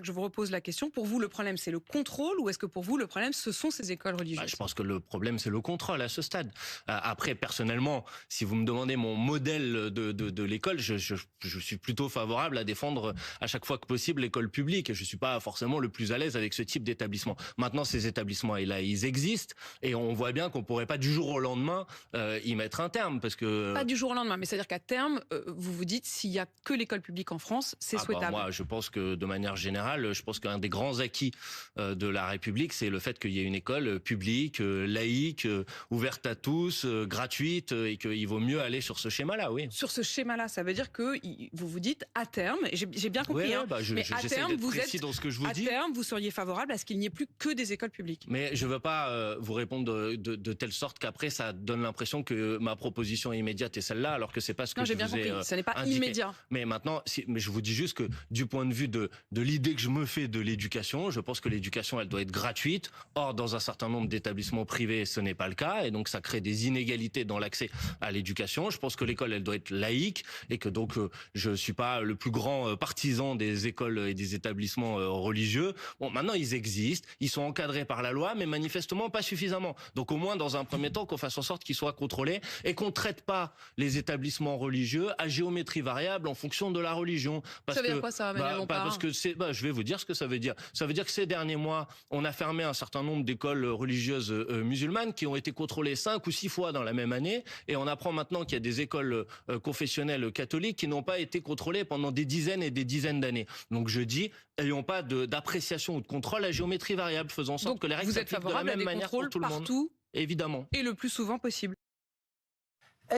Je vous repose la question. Pour vous, le problème, c'est le contrôle ou est-ce que pour vous, le problème, ce sont ces écoles religieuses? Je pense que le problème, c'est le contrôle à ce stade. Après, personnellement, si vous me demandez mon modèle de l'école, je suis plutôt favorable à défendre à chaque fois que possible l'école publique. Et je suis pas forcément le plus à l'aise avec ce type d'établissement. Maintenant, ces établissements, et là, ils existent. Et on voit bien qu'on pourrait pas du jour au lendemain y mettre un terme. Parce que... Pas du jour au lendemain, mais c'est-à-dire qu'à terme, vous vous dites, s'il y a que l'école publique en France, c'est souhaitable. Moi, je pense que de manière générale, je pense qu'un des grands acquis de la République, c'est le fait qu'il y ait une école publique, laïque, ouverte à tous, gratuite, et qu'il vaut mieux aller sur ce schéma-là, oui. Sur ce schéma-là, ça veut dire que vous vous dites à terme, et j'ai bien compris, mais à terme, vous êtes dans ce que je vous dis. À terme, vous seriez favorable à ce qu'il n'y ait plus que des écoles publiques. Mais je veux pas vous répondre de telle sorte qu'après ça donne l'impression que ma proposition immédiate est celle-là, alors que c'est pas ce que je vous ai indiqué. Non, j'ai bien compris. Ce n'est pas immédiat. Mais maintenant, mais je vous dis juste que du point de vue de l'idée que je me fais de l'éducation, je pense que l'éducation, elle doit être gratuite. Or, dans un certain nombre d'établissements privés, ce n'est pas le cas, et donc ça crée des inégalités dans l'accès à l'éducation. Je pense que l'école, elle doit être laïque, et que donc je suis pas le plus grand partisan des écoles et des établissements religieux. Bon, maintenant ils existent, ils sont encadrés par la loi, mais manifestement pas suffisamment. Donc au moins dans un premier temps qu'on fasse en sorte qu'ils soient contrôlés et qu'on traite pas les établissements religieux à géométrie variable en fonction de la religion. Ça veut dire quoi ça, parce que je vais vous dire ce que ça veut dire. Ça veut dire que ces derniers mois, on a fermé un certain nombre d'écoles religieuses musulmanes qui ont été contrôlées 5 ou 6 fois dans la même année, et on apprend maintenant qu'il y a des écoles confessionnelles catholiques qui n'ont pas été contrôlées pendant des dizaines et des dizaines d'années. Donc je dis, ayons pas d'appréciation ou de contrôle à géométrie variable, faisant en sorte que les règles s'appliquent de la même manière pour tout le monde. Partout, évidemment. et le plus souvent possible.